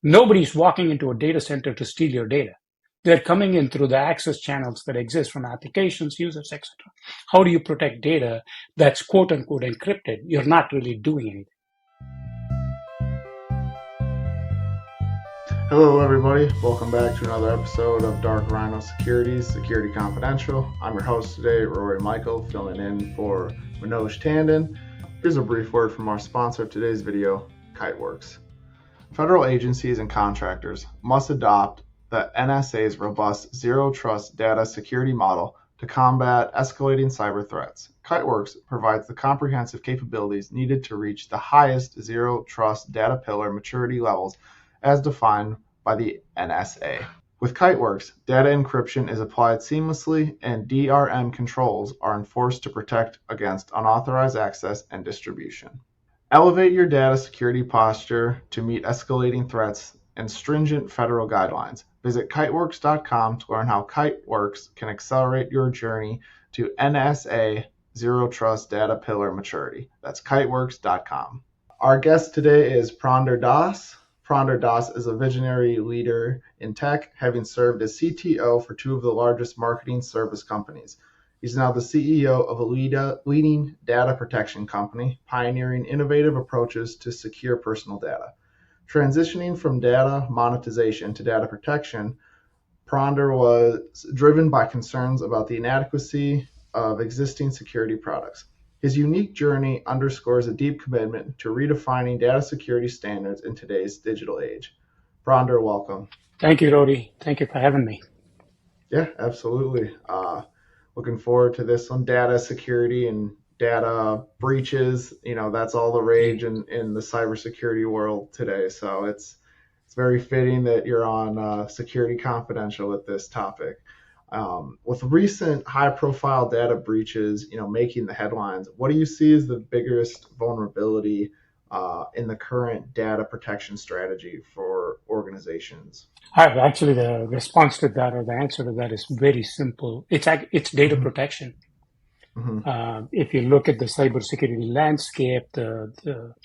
Nobody's walking into a data center to steal your data. They're coming in through the access channels that exist from applications, users, etc. How do you protect data that's quote unquote encrypted? You're not really doing anything. Hello everybody, welcome back to another episode of Dark Rhiino Securities, Security Confidential. I'm your host today, Rory Michael, filling in for Manoj Tandon. Here's a brief word from our sponsor of today's video, Kiteworks. Federal agencies and contractors must adopt the NSA's robust Zero Trust data security model to combat escalating cyber threats. Kiteworks provides the comprehensive capabilities needed to reach the highest Zero Trust data pillar maturity levels as defined by the NSA. With Kiteworks, data encryption is applied seamlessly and DRM controls are enforced to protect against unauthorized access and distribution. Elevate your data security posture to meet escalating threats and stringent federal guidelines. Visit kiteworks.com to learn how Kiteworks can accelerate your journey to NSA Zero Trust data pillar maturity. That's kiteworks.com. Our guest today is Purandar Das. Purandar Das is a visionary leader in tech, having served as CTO for two of the largest marketing service companies. He's now the CEO of a leading data protection company, pioneering innovative approaches to secure personal data. Transitioning from data monetization to data protection, Purandar was driven by concerns about the inadequacy of existing security products. His unique journey underscores a deep commitment to redefining data security standards in today's digital age. Purandar, welcome. Thank you, Rodi. Thank you for having me. Yeah, absolutely. Looking forward to this one. Data security and data breaches, that's all the rage in the cybersecurity world today. So it's very fitting that you're on Security Confidential with this topic. With recent high-profile data breaches, making the headlines, what do you see as the biggest vulnerability in the current data protection strategy for organizations? Actually, the response to that or the answer to that is very simple. It's data protection. Mm-hmm. If you look at the cybersecurity landscape, the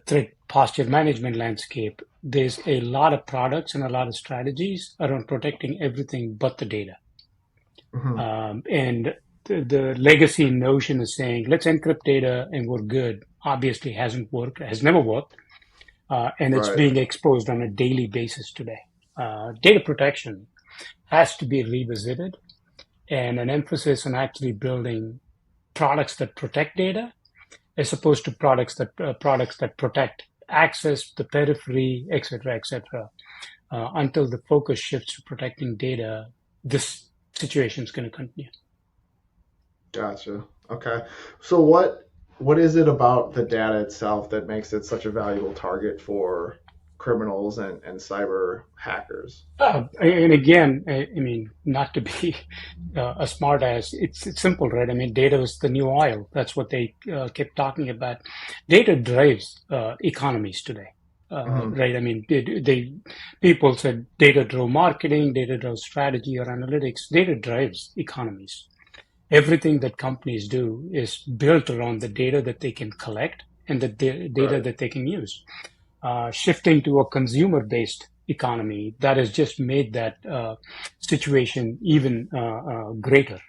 threat posture management landscape, there's a lot of products and a lot of strategies around protecting everything but the data. Mm-hmm. And the legacy notion is saying, let's encrypt data and we're good, obviously hasn't worked, has never worked. And it's Right. being exposed on a daily basis today. Data protection has to be revisited, and an emphasis on actually building products that protect data as opposed to products that protect access, the periphery, et cetera, until the focus shifts to protecting data. This situation is going to continue. Gotcha. Okay. So what is it about the data itself that makes it such a valuable target for criminals and cyber hackers? And again, I mean, not to be a smart ass, it's simple, right? I mean, data is the new oil. That's what they kept talking about. Data drives economies today, right? I mean, people said data drove marketing, data drove strategy or analytics. Data drives economies. Everything that companies do is built around the data that they can collect and the data that they can use. Shifting to a consumer-based economy, that has just made that situation even greater,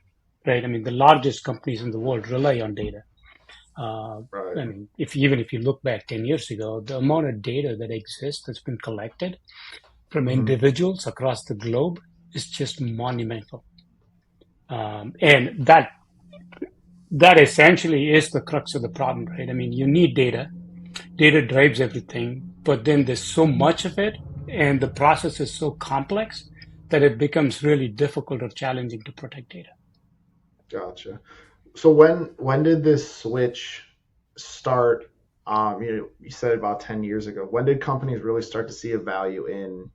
right? I mean, the largest companies in the world rely on data. I mean, if you look back 10 years ago, the amount of data that exists that's been collected from individuals across the globe is just monumental. And that essentially is the crux of the problem, right? I mean, you need data. Data drives everything, but then there's so much of it, and the process is so complex that it becomes really difficult or challenging to protect data. Gotcha. So when did this switch start? You said about 10 years ago. When did companies really start to see a value in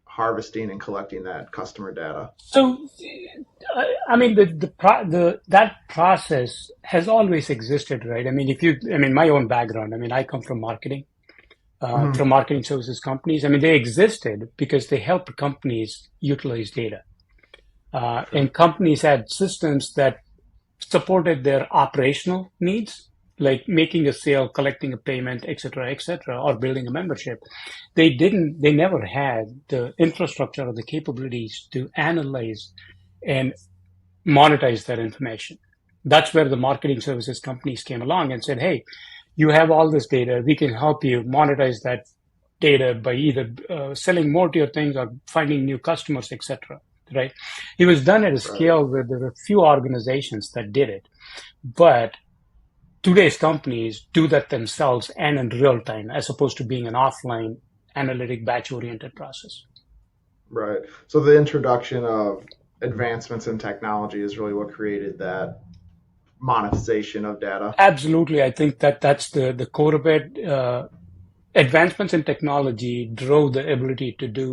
harvesting and collecting that customer data? So, I mean, that process has always existed, right? I mean, my own background. I mean, I come from marketing, from marketing services companies. I mean, they existed because they helped companies utilize data, and companies had systems that supported their operational needs, like making a sale, collecting a payment, et cetera, or building a membership. They never had the infrastructure or the capabilities to analyze and monetize that information. That's where the marketing services companies came along and said, hey, you have all this data. We can help you monetize that data by either selling more to your things or finding new customers, etc. Right? It was done at a Right. scale where there were few organizations that did it, but today's companies do that themselves and in real time, as opposed to being an offline analytic batch-oriented process. Right. So the introduction of advancements in technology is really what created that monetization of data. Absolutely, I think that that's the core of it. Advancements in technology drove the ability to do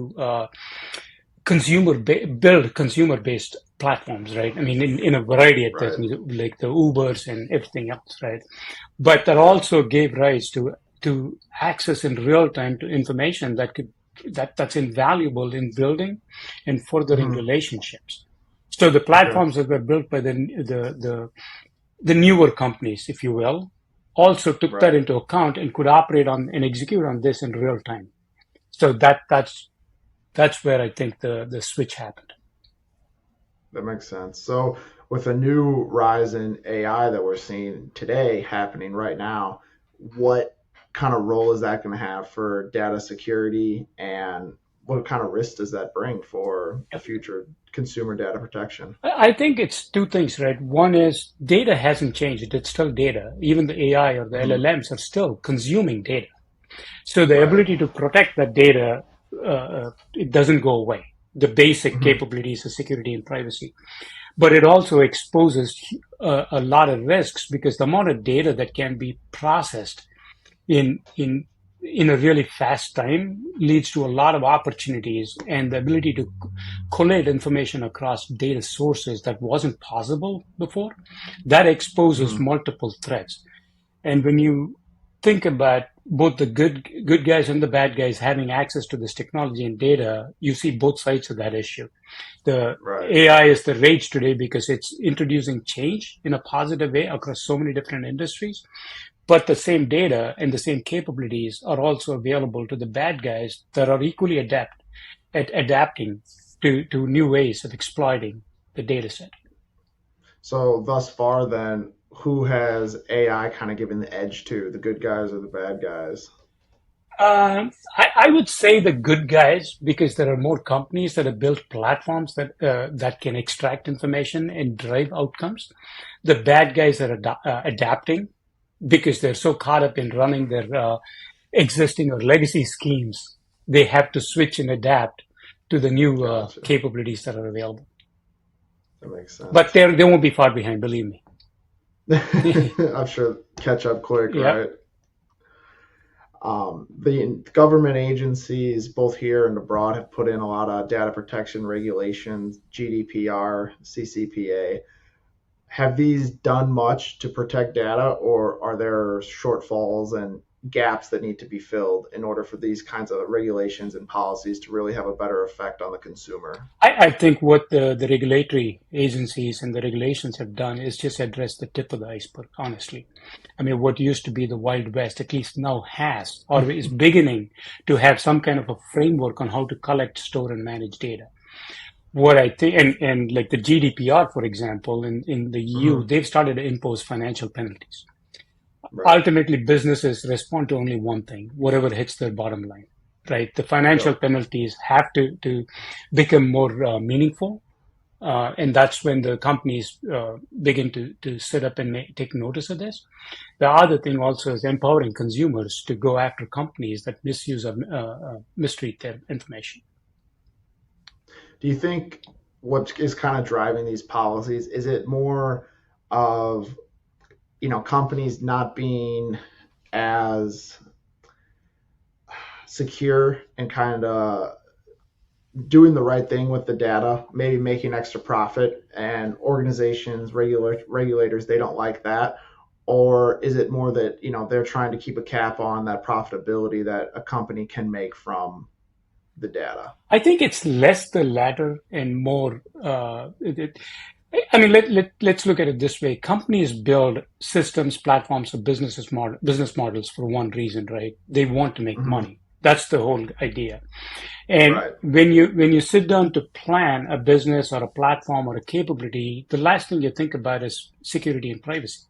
build consumer-based platforms, right? I mean, in a variety of Right. things, like the Ubers and everything else, right? But that Yeah. also gave rise to access in real time to information that's invaluable in building and furthering Hmm. relationships. So the Okay. platforms that were built by the newer companies, if you will, also took that Right. into account and could operate on and execute on this in real time. So that's where I think the switch happened. That makes sense. So with a new rise in AI that we're seeing today happening right now, what kind of role is that going to have for data security, and what kind of risk does that bring for the future consumer data protection? I think it's two things, right? One is data hasn't changed. It's still data. Even the AI or the Hmm. LLMs are still consuming data. So the Right. ability to protect that data, it doesn't go away. The basic Hmm. capabilities of security and privacy. But it also exposes a lot of risks because the amount of data that can be processed in in in a really fast time leads to a lot of opportunities, and the ability to collate information across data sources that wasn't possible before, that exposes Hmm. multiple threats. And when you think about both the good guys and the bad guys having access to this technology and data, you see both sides of that issue. The Right. AI is the rage today because it's introducing change in a positive way across so many different industries. But the same data and the same capabilities are also available to the bad guys that are equally adept at adapting to new ways of exploiting the data set. So thus far, then, who has AI kind of given the edge to, the good guys or the bad guys? I would say the good guys because there are more companies that have built platforms that can extract information and drive outcomes. The bad guys are adapting because they're so caught up in running their existing or legacy schemes. They have to switch and adapt to the new Gotcha. capabilities that are available. That makes But sense. they won't be far behind, believe me. I'm sure catch up quick, Yeah. right? The government agencies, both here and abroad, have put in a lot of data protection regulations, GDPR, CCPA. Have these done much to protect data, or are there shortfalls and gaps that need to be filled in order for these kinds of regulations and policies to really have a better effect on the consumer? I think what the regulatory agencies and the regulations have done is just address the tip of the iceberg, honestly. I mean, what used to be the Wild West at least now has or is beginning to have some kind of a framework on how to collect, store, and manage data. What I think, and like the GDPR, for example, in the EU, Hmm. they've started to impose financial penalties. Right. Ultimately, businesses respond to only one thing, whatever hits their bottom line, right? The financial Yep. penalties have to become more meaningful. And that's when the companies begin to sit up and take notice of this. The other thing also is empowering consumers to go after companies that misuse or mistreat their information. Do you think what is kind of driving these policies, is it more of companies not being as secure and kind of doing the right thing with the data, maybe making extra profit, and organizations, regulators, they don't like that? Or is it more that they're trying to keep a cap on that profitability that a company can make from the data? I think it's less the latter and more. I mean, let's look at it this way. Companies build systems, platforms, or business models for one reason, right? They want to make Hmm. money. That's the whole idea. And Right. when you sit down to plan a business or a platform or a capability, the last thing you think about is security and privacy,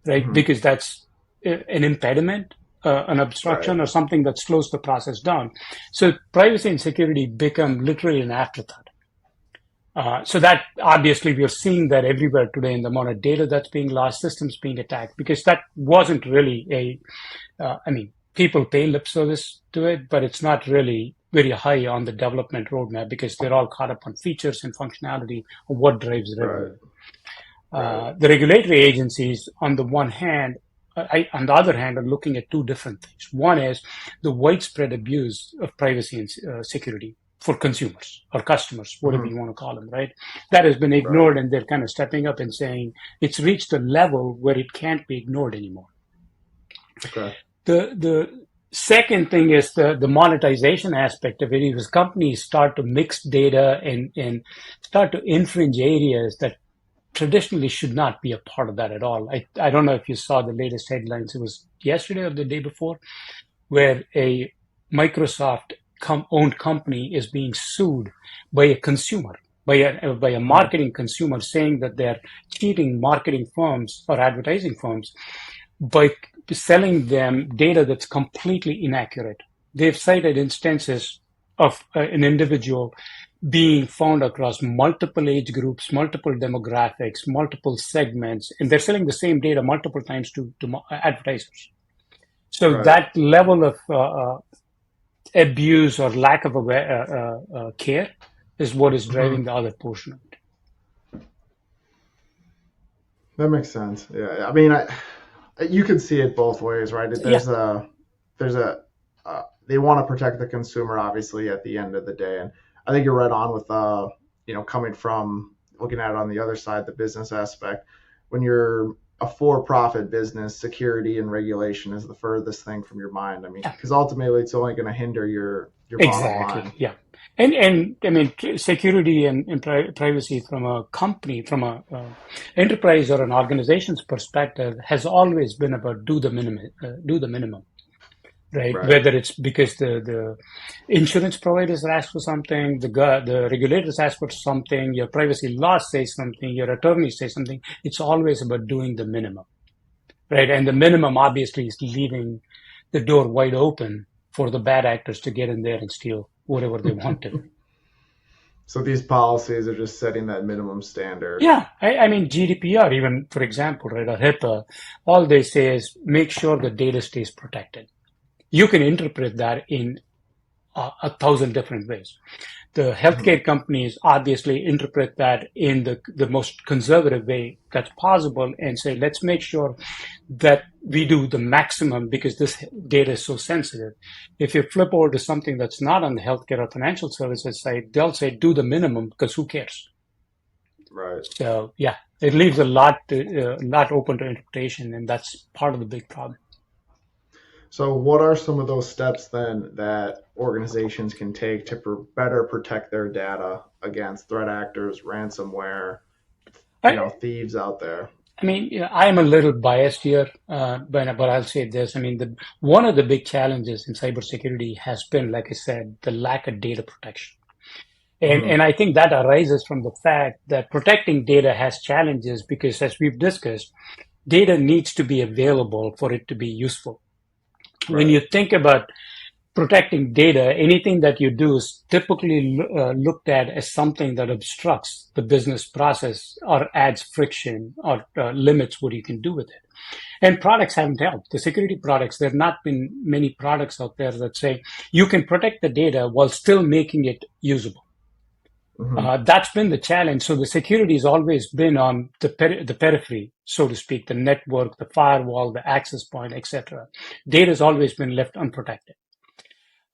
right? Hmm. Because that's an impediment, an Right. obstruction, or something that slows the process down. So privacy and security become literally an afterthought. So that obviously we are seeing that everywhere today in the amount of data that's being lost, systems being attacked, because that wasn't really I mean, people pay lip service to it, but it's not really very high on the development roadmap because they're all caught up on features and functionality of what drives Right. revenue. Right. The regulatory agencies, on the one hand, on the other hand, are looking at two different things. One is the widespread abuse of privacy and security for consumers or customers, whatever Hmm. you want to call them, right? That has been Right. ignored, and they're kind of stepping up and saying it's reached a level where it can't be ignored anymore. Okay. The second thing is the monetization aspect of it is companies start to mix data and start to infringe areas that traditionally should not be a part of that at all. I don't know if you saw the latest headlines. It was yesterday or the day before, where a Microsoft owned company is being sued by a consumer, by a Hmm. marketing consumer, saying that they're cheating marketing firms or advertising firms by selling them data that's completely inaccurate. They've cited instances of an individual being found across multiple age groups, multiple demographics, multiple segments, and they're selling the same data multiple times to advertisers. So Right. that level of abuse or lack of care is what is Hmm. driving the other portion of it. That makes sense. Yeah. I mean, you can see it both ways, right? Yeah, There's a they want to protect the consumer, obviously, at the end of the day, and I think you're right on with coming from looking at it on the other side, the business aspect. When you're a for-profit business, security and regulation is the furthest thing from your mind. I mean, yeah. because ultimately, it's only going to hinder your bottom Exactly. line. Yeah. And I mean, security and privacy from a company, from a enterprise or an organization's perspective has always been about do the minimum, right? Right. Whether it's because the insurance providers ask for something, the regulators ask for something, your privacy law says something, your attorney says something. It's always about doing the minimum, right? And the minimum obviously is leaving the door wide open for the bad actors to get in there and steal whatever they want to. So these policies are just setting that minimum standard. Yeah, I mean GDPR, even for example, right, or HIPAA, all they say is make sure the data stays protected. You can interpret that in a thousand different ways. The Hmm. healthcare companies obviously interpret that in the most conservative way that's possible and say, let's make sure that we do the maximum because this data is so sensitive. If you flip over to something that's not on the healthcare or financial services side, they'll say, do the minimum because who cares? Right. So yeah, it leaves a lot open to interpretation, and that's part of the big problem. So, what are some of those steps then that organizations can take to better protect their data against threat actors, ransomware, I, thieves out there? I mean, I'm a little biased here, but I'll say this. I mean, one of the big challenges in cybersecurity has been, like I said, the lack of data protection. And, Hmm. and I think that arises from the fact that protecting data has challenges because, as we've discussed, data needs to be available for it to be useful. When Right. you think about protecting data, anything that you do is typically looked at as something that obstructs the business process or adds friction or limits what you can do with it. And products haven't helped. The security products, there have not been many products out there that say you can protect the data while still making it usable. Hmm. That's been the challenge. So the security has always been on the periphery, so to speak, the network, the firewall, the access point, etc. Data has always been left unprotected.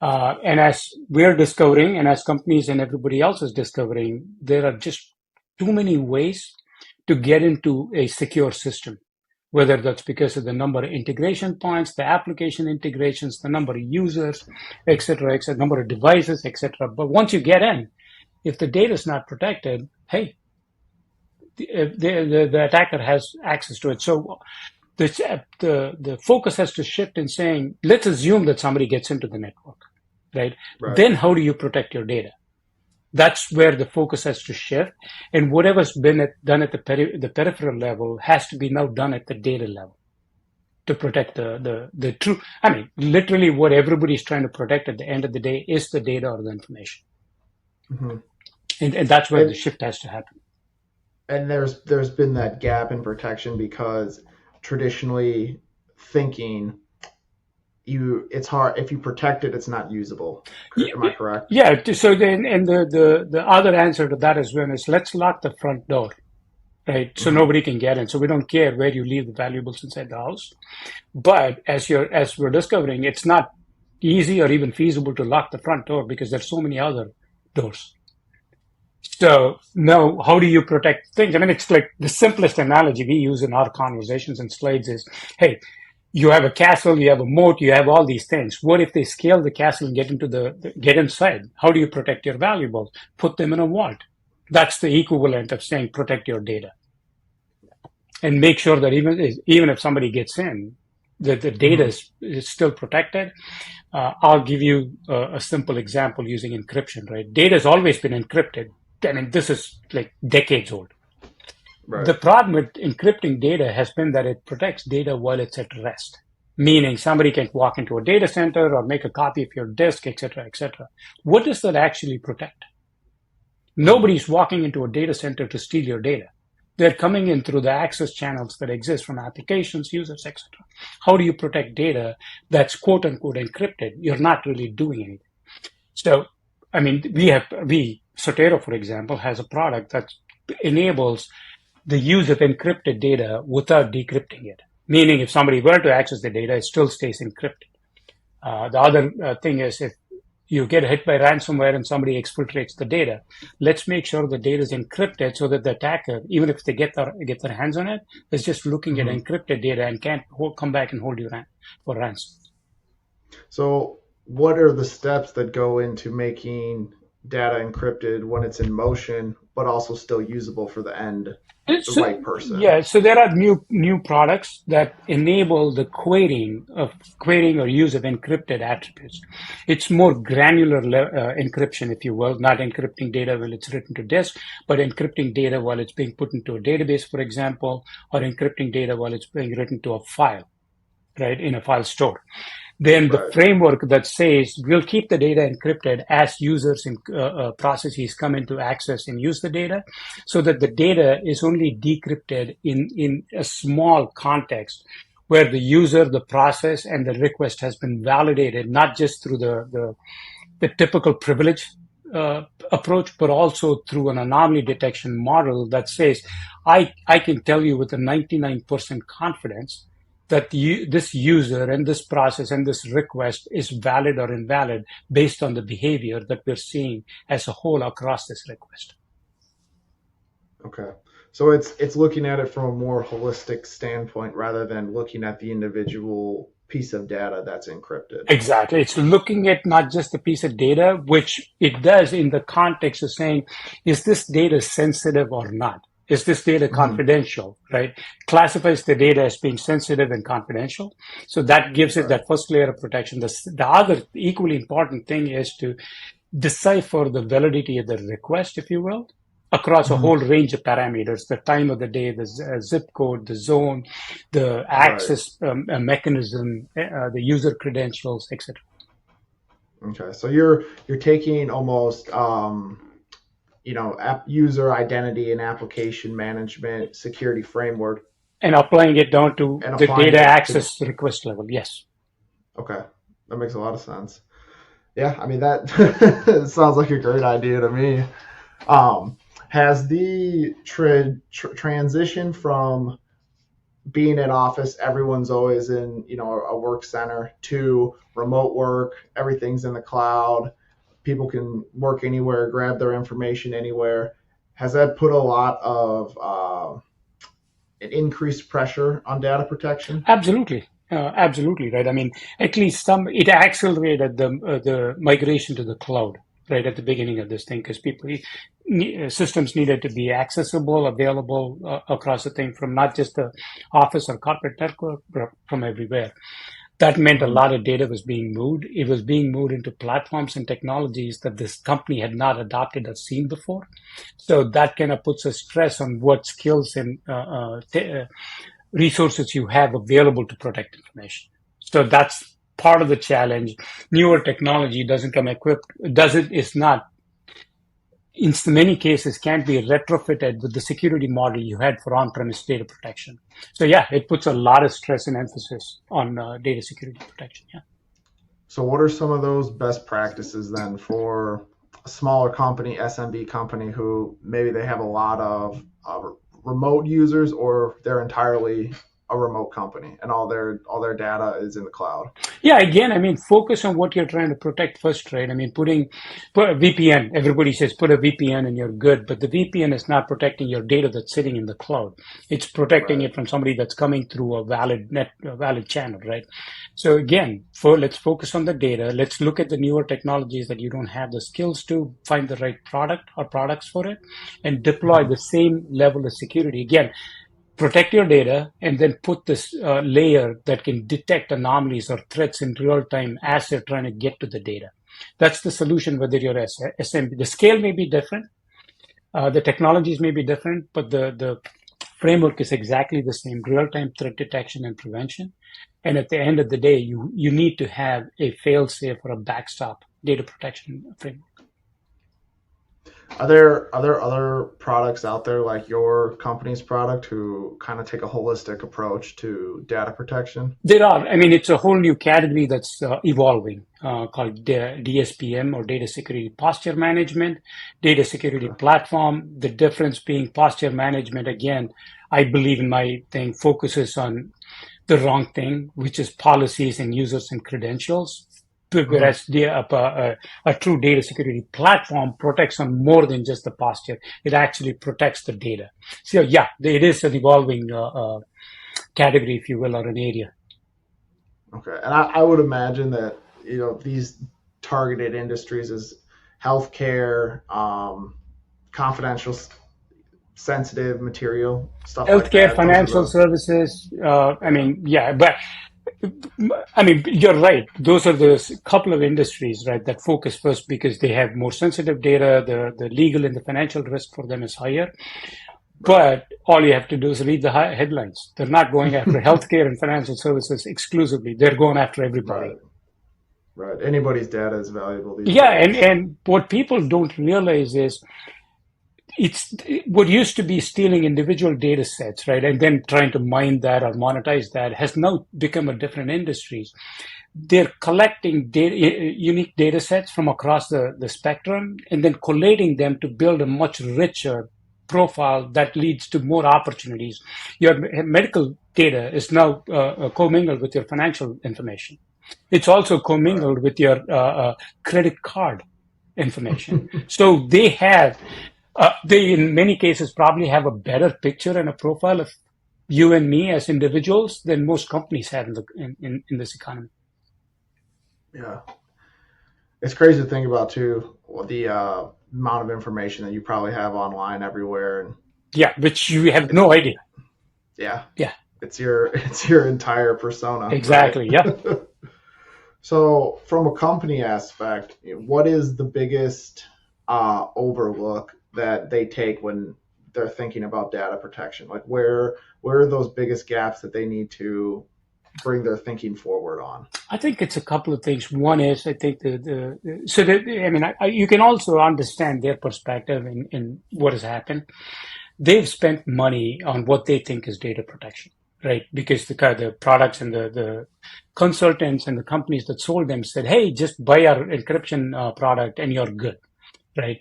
And as we're discovering, and as companies and everybody else is discovering, there are just too many ways to get into a secure system, whether that's because of the number of integration points, the application integrations, the number of users, et cetera, number of devices, etc. But once you get in, if the data is not protected, hey, the attacker has access to it. So the focus has to shift in saying, let's assume that somebody gets into the network, right? Then how do you protect your data? That's where the focus has to shift, and whatever's been done at the peripheral level has to be now done at the data level to protect the true. I mean, literally, what everybody's trying to protect at the end of the day is the data or the information, and that's where the shift has to happen. And there's been that gap in protection because traditionally thinking, it's hard if you protect it, it's not usable. Am I correct? Yeah. So then, and the other answer to that is let's lock the front door, right? So nobody can get in. So we don't care where you leave the valuables inside the house. But as we're discovering, it's not easy or even feasible to lock the front door because there's so many other doors. So now, how do you protect things? I mean, it's like the simplest analogy we use in our conversations and slides is, hey, you have a castle, you have a moat, you have all these things. What if they scale the castle and get inside? How do you protect your valuables? Put them in a vault. That's the equivalent of saying protect your data. And make sure that even if somebody gets in, the data is still protected. I'll give you a simple example using encryption, right? Data has always been encrypted. I mean, this is like decades old. Right. The problem with encrypting data has been that it protects data while it's at rest, meaning somebody can walk into a data center or make a copy of your disk, et cetera, et cetera. What does that actually protect? Nobody's walking into a data center to steal your data. They're coming in through the access channels that exist from applications, users, et cetera. How do you protect data that's quote unquote encrypted? You're not really doing anything. So, I mean, Sotero, for example, has a product that enables the use of encrypted data without decrypting it. Meaning if somebody were to access the data, it still stays encrypted. The other thing is if you get hit by ransomware and somebody exfiltrates the data, let's make sure the data is encrypted so that the attacker, even if they get their hands on it, is just looking at encrypted data and can't come back and hold you for ransom. So what are the steps that go into making data encrypted when it's in motion, but also still usable for the right person? Yeah, so there are new products that enable the querying or use of encrypted attributes. It's more granular encryption, if you will, not encrypting data when it's written to disk, but encrypting data while it's being put into a database, for example, or encrypting data while it's being written to a file, right, in a file store. Then the framework that says we'll keep the data encrypted as users and processes come into access and use the data, so that the data is only decrypted in a small context where the user, the process, and the request has been validated, not just through the typical privilege approach, but also through an anomaly detection model that says, I can tell you with a 99% confidence that this user and this process and this request is valid or invalid based on the behavior that we're seeing as a whole across this request. Okay. So it's looking at it from a more holistic standpoint rather than looking at the individual piece of data that's encrypted. Exactly. It's looking at not just a piece of data, which it does in the context of saying, is this data sensitive or not? Is this data confidential, right? Classifies the data as being sensitive and confidential. So that gives it that first layer of protection. The other equally important thing is to decipher the validity of the request, if you will, across a whole range of parameters, the time of the day, the zip code, the zone, the access mechanism, the user credentials, etc. Okay. So you're taking almost user identity and application management security framework and applying it down to the data access request level. Yes. Okay. That makes a lot of sense. Yeah. I mean, that sounds like a great idea to me. Has the transition from being in office, everyone's always in, a work center, to remote work, everything's in the cloud, people can work anywhere, grab their information anywhere. Has that put a lot of an increased pressure on data protection? Absolutely. Absolutely, right? I mean, at least it accelerated the migration to the cloud, right, at the beginning of this thing, because systems needed to be accessible, available across the thing from not just the office or corporate network, but from everywhere. That meant a lot of data was being moved. It was being moved into platforms and technologies that this company had not adopted or seen before. So that kind of puts a stress on what skills and resources you have available to protect information. So that's part of the challenge. Newer technology doesn't come equipped, it's not, in many cases, can't be retrofitted with the security model you had for on-premise data protection. So yeah, it puts a lot of stress and emphasis on data security protection. Yeah. So what are some of those best practices then for a smaller company, SMB company, who maybe they have a lot of remote users, or they're entirely a remote company and all their data is in the cloud? Yeah, again, I mean, focus on what you're trying to protect first, right? I mean, put a VPN. Everybody says put a VPN and you're good, but the VPN is not protecting your data that's sitting in the cloud. It's protecting it from somebody that's coming through a valid channel, right? So again, let's focus on the data. Let's look at the newer technologies that you don't have the skills to find the right product or products for it, and deploy the same level of security. Again, protect your data, and then put this layer that can detect anomalies or threats in real time as they're trying to get to the data. That's the solution, whether you're SMB. The scale may be different, the technologies may be different, but the framework is exactly the same: real time threat detection and prevention. And at the end of the day, you need to have a fail-safe or a backstop data protection framework. Are there other products out there like your company's product who kind of take a holistic approach to data protection? There are. I mean, it's a whole new category that's evolving called DSPM, or Data Security Posture Management, Data Security Platform. The difference being posture management, again, I believe in my thing, focuses on the wrong thing, which is policies and users and credentials. Whereas a true data security platform protects on more than just the posture. It actually protects the data. So yeah, it is an evolving category, if you will, or an area. Okay, and I would imagine that these targeted industries is healthcare, confidential, sensitive material, stuff like Healthcare, that. financial services. I mean, yeah, but I mean, you're right. Those are the couple of industries, right, that focus first because they have more sensitive data. The legal and the financial risk for them is higher. But all you have to do is read the headlines. They're not going after healthcare and financial services exclusively. They're going after everybody. Right. Anybody's data is valuable these days. Yeah, and what people don't realize is it's what used to be stealing individual data sets, right, and then trying to mine that or monetize that has now become a different industry. They're collecting unique data sets from across the spectrum and then collating them to build a much richer profile that leads to more opportunities. Your medical data is now commingled with your financial information. It's also commingled with your credit card information. So they have they, in many cases, probably have a better picture and a profile of you and me as individuals than most companies have in this economy. Yeah. It's crazy to think about, too, the amount of information that you probably have online everywhere. Yeah, which you have no idea. Yeah. Yeah. It's your entire persona. Exactly, right? Yeah. So from a company aspect, what is the biggest overlook that they take when they're thinking about data protection? Like where are those biggest gaps that they need to bring their thinking forward on? I think it's a couple of things. One is, I think you can also understand their perspective in what has happened. They've spent money on what they think is data protection, right? Because the products and the consultants and the companies that sold them said, hey, just buy our encryption product and you're good, right?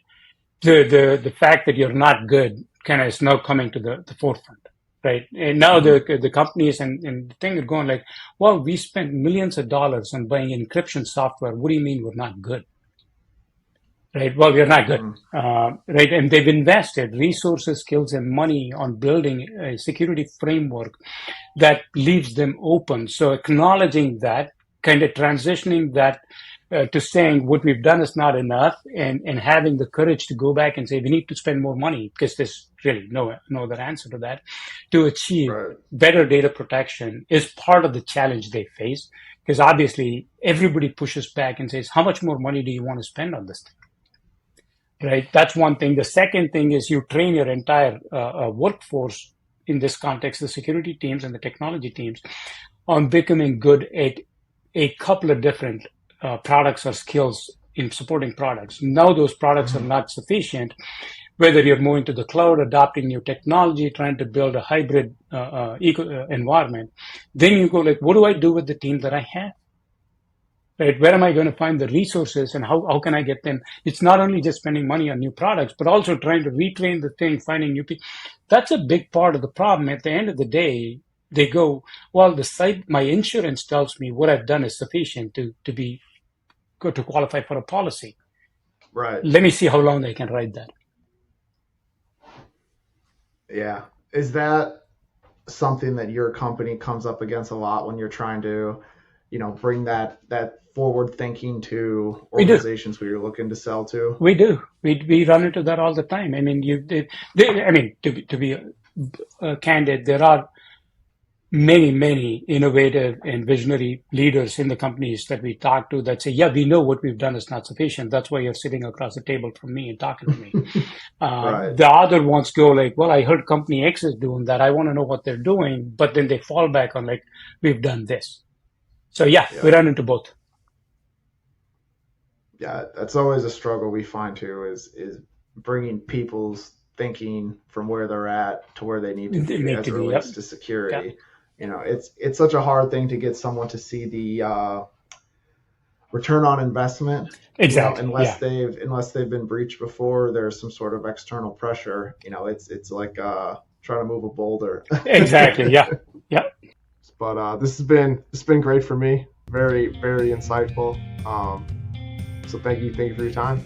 The fact that you're not good kind of is now coming to the forefront, right? And now the companies and the thing are going like, well, we spent millions of dollars on buying encryption software. What do you mean we're not good? Right? Well, we're not good, right? And they've invested resources, skills, and money on building a security framework that leaves them open. So acknowledging that, kind of transitioning that to saying what we've done is not enough, and having the courage to go back and say we need to spend more money because there's really no other answer to that, to achieve Right. better data protection is part of the challenge they face. Because obviously everybody pushes back and says, how much more money do you want to spend on this thing? Right? That's one thing. The second thing is you train your entire workforce, in this context, the security teams and the technology teams, on becoming good at a couple of different products or skills in supporting products. Now those products are not sufficient, whether you're moving to the cloud, adopting new technology, trying to build a hybrid environment. Then you go like, what do I do with the team that I have? Right? Where am I going to find the resources, and how can I get them? It's not only just spending money on new products, but also trying to retrain the thing, finding new people. That's a big part of the problem. At the end of the day, they go, well, my insurance tells me what I've done is sufficient to qualify for a policy. Right. Let me see how long they can ride that. Yeah. Is that something that your company comes up against a lot when you're trying to, bring that forward thinking to organizations where you're looking to sell to? We do. We run into that all the time. I mean, to be candid, there are many innovative and visionary leaders in the companies that we talk to that say, yeah, we know what we've done is not sufficient. That's why you're sitting across the table from me and talking to me. Right. The other ones go like, well, I heard company X is doing that. I want to know what they're doing. But then they fall back on like, we've done this. So yeah, we run into both. Yeah, that's always a struggle we find too, is bringing people's thinking from where they're at to where they need to be as it relates to security. It's such a hard thing to get someone to see the return on investment. Exactly. Unless they've been breached before, there's some sort of external pressure. It's like trying to move a boulder. Exactly. Yeah. But this has been great for me. Very, very insightful. So thank you for your time.